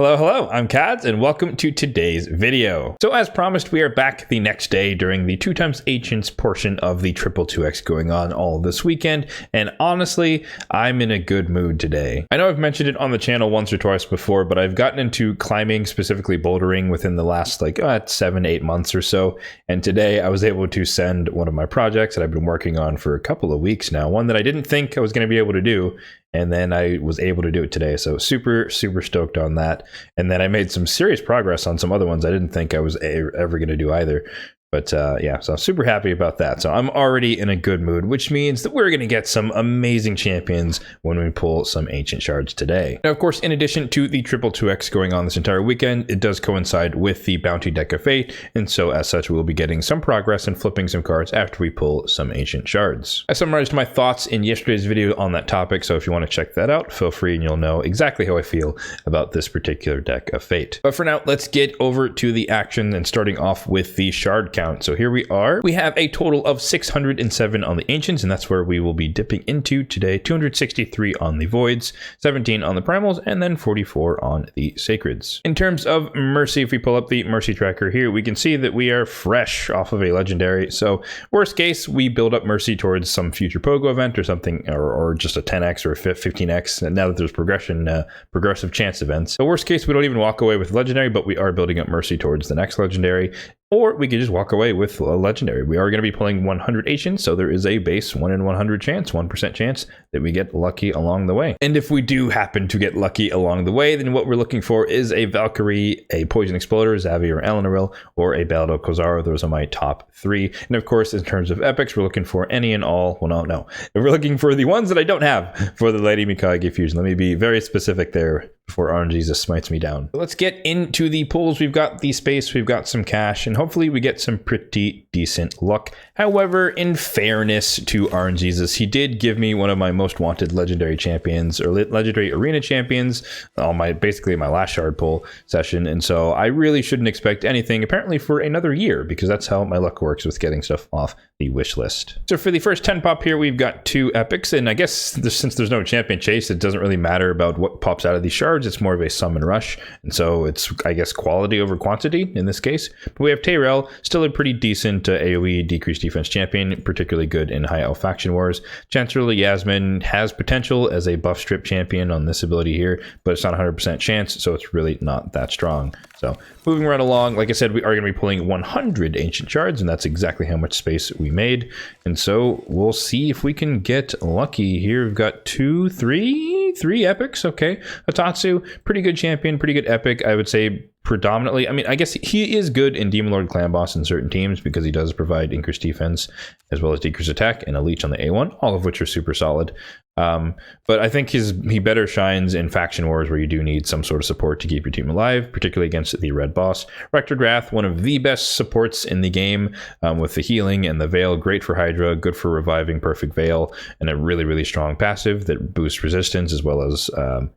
Hello, I'm Kads, and welcome to today's video. So as promised, we are back the next day during the 2x Ancients portion of the triple 2x going on all this weekend, and honestly, I'm in a good mood today. I know I've mentioned it on the channel once or twice before, but I've gotten into climbing, specifically bouldering, within the last 7-8 months or so, and today I was able to send one of my projects that I've been working on for a couple of weeks now, one that I didn't think I was going to be able to do, and then I was able to do it today. So super stoked on that. And then I made some serious progress on some other ones I didn't think I was ever going to do either. But yeah, so I'm super happy about that. So I'm already in a good mood, which means that we're going to get some amazing champions when we pull some ancient shards today. Now, of course, in addition to the triple 2x going on this entire weekend, it does coincide with the bounty deck of fate. And so as such, we'll be getting some progress and flipping some cards after we pull some ancient shards. I summarized my thoughts in yesterday's video on that topic. So if you want to check that out, feel free and you'll know exactly how I feel about this particular deck of fate. But for now, let's get over to the action and starting off with the shard count. So here we are. We have a total of 607 on the ancients, and that's where we will be dipping into today. 263 on the voids, 17 on the primals, and then 44 on the sacreds. In terms of mercy, if we pull up the mercy tracker here, we can see that we are fresh off of a legendary. So worst case, we build up mercy towards some future POGO event or something, or just a 10x or a 15x. And now that there's progressive chance events. So worst case, we don't even walk away with legendary, but we are building up mercy towards the next legendary. Or we could just walk away with a legendary. We are going to be pulling 100 ancients, so there is a base 1 in 100 chance, 1% chance that we get lucky along the way. And if we do happen to get lucky along the way, then what we're looking for is a Valkyrie, a Poison Exploder, Xavi or Elenaril, or a Baldo Kozaro. Those are my top 3. And of course, in terms of epics, we're looking for any and all. Well, no. We're looking for the ones that I don't have for the Lady Mikage fusion. Let me be very specific there before RNGesus smites me down. So let's get into the pulls. We've got the space, we've got some cash, and hopefully we get some pretty decent luck. However, in fairness to RNGesus, he did give me one of my most wanted legendary champions, or legendary arena champions, on basically my last shard pull session, and so I really shouldn't expect anything apparently for another year, because that's how my luck works with getting stuff off the wish list. So for the first 10 pop here, we've got 2 epics, and I guess since there's no champion chase, it doesn't really matter about what pops out of these shards. It's more of a sum and rush, and so it's, I guess, quality over quantity in this case. But we have Tayrel, still a pretty decent AoE decreased defense champion, particularly good in high elf faction wars. Chancellor Yasmin has potential as a buff strip champion on this ability here, but it's not 100% chance, so it's really not that strong. So moving right along, like I said, we are going to be pulling 100 ancient shards, and that's exactly how much space we made. And so we'll see if we can get lucky here. We've got 3 epics. Okay, Atatsu, pretty good champion, pretty good epic, I would say. Predominantly, I mean, I guess he is good in Demon Lord Clan Boss in certain teams because he does provide increased defense as well as decreased attack and a leech on the A1, all of which are super solid. But I think he better shines in faction wars where you do need some sort of support to keep your team alive, particularly against the red boss. Rectorgrath, one of the best supports in the game, with the healing and the veil, great for Hydra, good for reviving Perfect Veil, and a really strong passive that boosts resistance as well as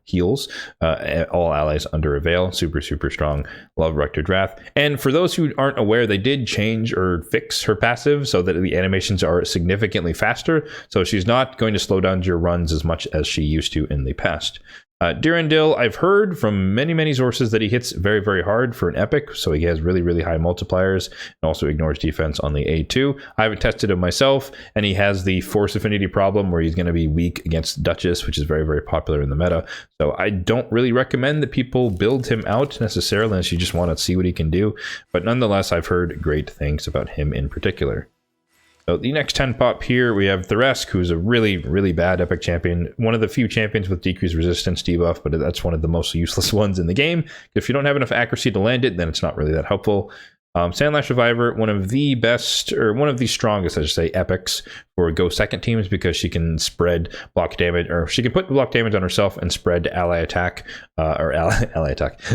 heals all allies under a veil. Super strong. Love Rectorgrath. And for those who aren't aware, they did change or fix her passive so that the animations are significantly faster, so she's not going to slow down your runs as much as she used to in the past. Durandil, I've heard from many sources that he hits very hard for an epic, so he has really high multipliers and also ignores defense on the A2. I haven't tested him myself, and he has the force affinity problem where he's going to be weak against Duchess, which is very popular in the meta. So I don't really recommend that people build him out necessarily unless you just want to see what he can do, but nonetheless, I've heard great things about him in particular. So the next 10 pop here, we have Theresk, who's a really bad epic champion. One of the few champions with decreased resistance debuff, but that's one of the most useless ones in the game. If you don't have enough accuracy to land it, then it's not really that helpful. Sandlash Reviver, one of the best, or one of the strongest, I should say, epics for go second teams because she can spread block damage, or she can put block damage on herself and spread ally attack,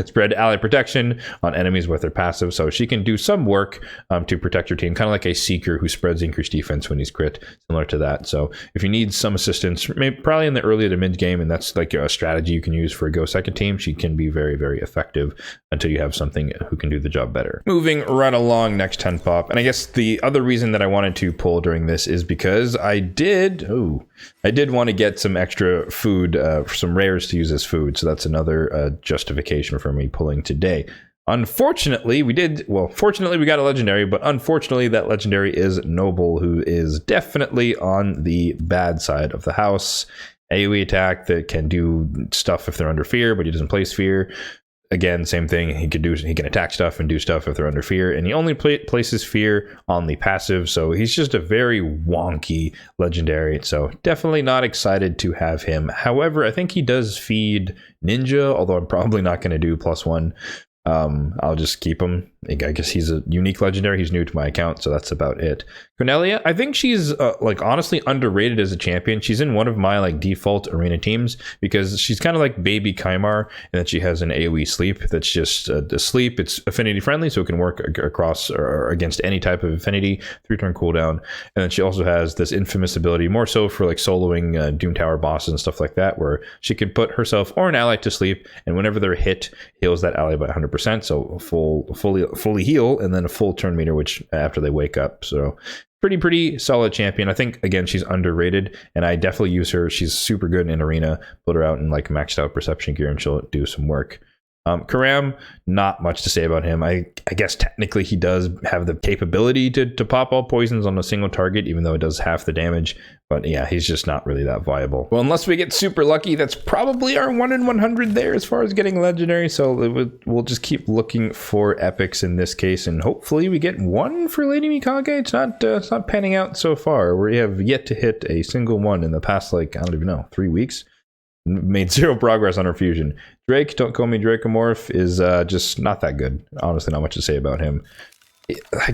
spread ally protection on enemies with her passive. So she can do some work to protect your team, kind of like a Seeker who spreads increased defense when he's crit, similar to that. So if you need some assistance, probably in the early to mid game, and that's like a strategy you can use for a go second team, she can be very effective until you have something who can do the job better. Moving right along, next 10 pop. And I guess the other reason that I wanted to pull during this is because I did want to get some extra food, some rares to use as food. So that's another justification for me pulling today. Unfortunately, fortunately we got a legendary, but unfortunately that legendary is Noble, who is definitely on the bad side of the house. AoE attack that can do stuff if they're under fear, but he doesn't place fear. Again, same thing. He can attack stuff and do stuff if they're under fear, and he only places fear on the passive. So he's just a very wonky legendary. So definitely not excited to have him. However, I think he does feed Ninja, although I'm probably not going to do +1. I'll just keep him. I guess he's a unique legendary. He's new to my account, so that's about it. Cornelia, I think she's like honestly underrated as a champion. She's in one of my like default arena teams because she's kind of like baby Kymar, and that she has an AoE sleep that's just the sleep. It's affinity friendly, so it can work across or against any type of affinity, 3-turn cooldown. And then she also has this infamous ability, more so for like soloing Doom Tower bosses and stuff like that, where she can put herself or an ally to sleep, and whenever they're hit, heals that ally by 100%. So fully heal, and then a full turn meter, which after they wake up. So pretty solid champion. I think again she's underrated, and I definitely use her. She's super good in arena. Put her out in like maxed out perception gear and she'll do some work. Karam, not much to say about him. I guess technically he does have the capability to pop all poisons on a single target, even though it does half the damage. But yeah, he's just not really that viable. Well, unless we get super lucky, that's probably our 1 in 100 there as far as getting legendary. So we'll just keep looking for epics in this case, and hopefully we get one for Lady Mikage. It's not panning out so far. We have yet to hit a single one in the past, like, I don't even know, 3 weeks. Made 0 progress on her fusion. Drake, don't call me Dracomorph, is just not that good. Honestly, not much to say about him.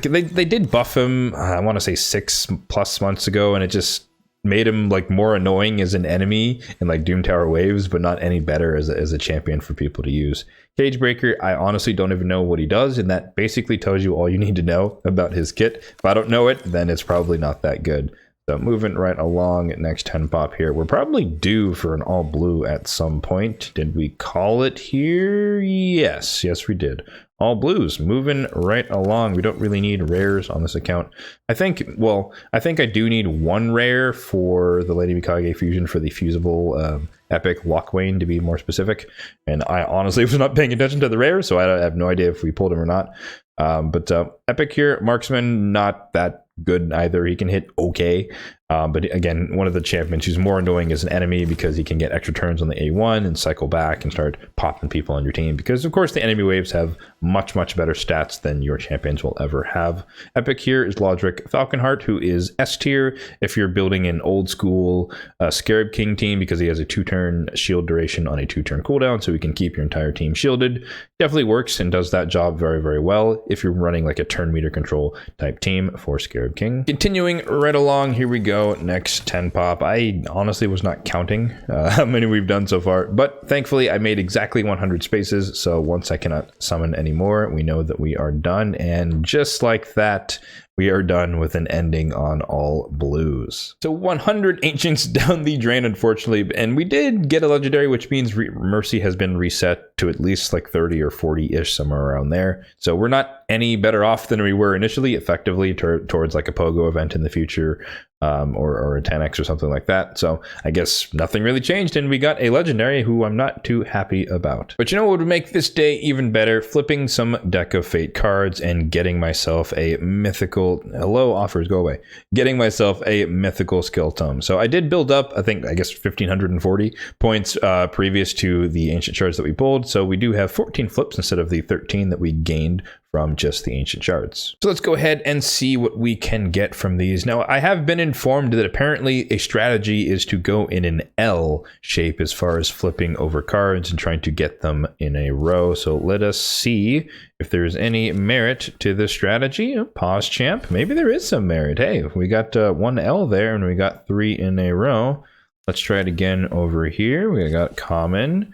They did buff him, I want to say 6+ months ago, and it just made him like more annoying as an enemy in like Doom Tower waves, but not any better as a champion for people to use. Cage Breaker, I honestly don't even know what he does, and that basically tells you all you need to know about his kit. If I don't know it, then it's probably not that good. So moving right along, next 10 pop here. We're probably due for an all blue at some point. Did we call it here? Yes, we did. All blues, moving right along. We don't really need rares on this account. I think I do need 1 rare for the Lady Mikage fusion for the fusible epic Lockwane, to be more specific. And I honestly was not paying attention to the rares, so I have no idea if we pulled him or not. But epic here, marksman, not that good either. He can hit okay, but again, one of the champions who's more annoying as an enemy because he can get extra turns on the A1 and cycle back and start popping people on your team, because of course the enemy waves have much better stats than your champions will ever have. Epic here is Lodric Falconheart, who is S tier if you're building an old school Scarab King team, because he has a 2-turn shield duration on a 2-turn cooldown, so he can keep your entire team shielded. Definitely works and does that job very well if you're running like a turn meter control type team for Scarab King. Continuing right along, here we go, next 10 pop. I honestly was not counting how many we've done so far, but thankfully I made exactly 100 spaces, so once I cannot summon anymore, we know that we are done, and just like that, we are done with an ending on all blues. So 100 ancients down the drain, unfortunately, and we did get a legendary, which means Mercy has been reset to at least like 30 or 40-ish, somewhere around there. So we're not any better off than we were initially, effectively, towards like a POGO event in the future, or a 10x or something like that. So I guess nothing really changed, and we got a legendary who I'm not too happy about. But you know what would make this day even better? Flipping some Deck of Fate cards and getting myself a mythical, hello offers, go away, getting myself a mythical skill tome. So I did build up, I guess 1540 points previous to the ancient shards that we pulled, so we do have 14 flips instead of the 13 that we gained from just the ancient shards. So let's go ahead and see what we can get from these. Now, I have been informed that apparently a strategy is to go in an L shape as far as flipping over cards and trying to get them in a row. So let us see if there's any merit to this strategy. Pause champ, maybe there is some merit. Hey, we got 1 L there and we got 3 in a row. Let's try it again over here. We got common.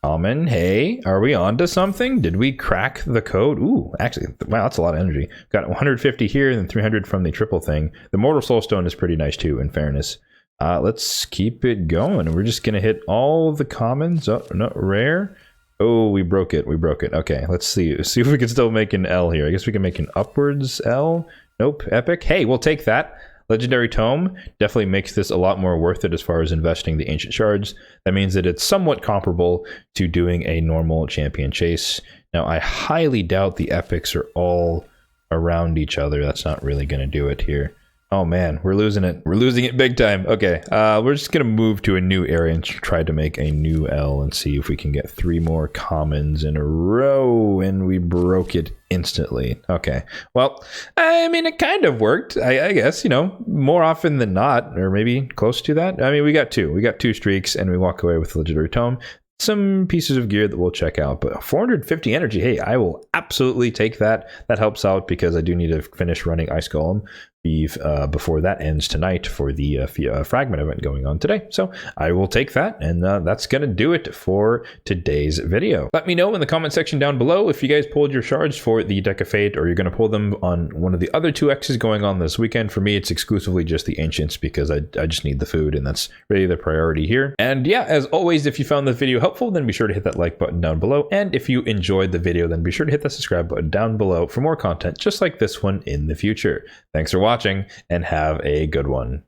Hey, are we on to something? Did we crack the code? Ooh, actually, wow, that's a lot of energy. Got 150 here and then 300 from the triple thing. The Mortal Soulstone is pretty nice too, in fairness. Let's keep it going. We're just going to hit all the commons. Oh, no, rare. Oh, we broke it. We broke it. Okay, let's see if we can still make an L here. I guess we can make an upwards L. Nope, epic. Hey, we'll take that. Legendary Tome definitely makes this a lot more worth it as far as investing the ancient shards. That means that it's somewhat comparable to doing a normal champion chase. Now, I highly doubt the epics are all around each other. That's not really going to do it here. Oh man, we're losing it. We're losing it big time. Okay, we're just going to move to a new area and try to make a new L and see if we can get 3 more commons in a row. And we broke it instantly. Okay, well, I mean, it kind of worked, I guess, you know, more often than not, or maybe close to that. I mean, we got 2. We got 2 streaks and we walk away with the Legendary Tome. Some pieces of gear that we'll check out, but 450 energy, hey, I will absolutely take that. That helps out because I do need to finish running Ice Golem before that ends tonight for the fragment event going on today. So I will take that, and that's going to do it for today's video. Let me know in the comment section down below if you guys pulled your shards for the Deck of Fate, or you're going to pull them on one of the other 2Xs going on this weekend. For me, it's exclusively just the Ancients because I just need the food, and that's really the priority here. And yeah, as always, if you found this video helpful, then be sure to hit that like button down below. And if you enjoyed the video, then be sure to hit the subscribe button down below for more content just like this one in the future. Thanks for watching and have a good one.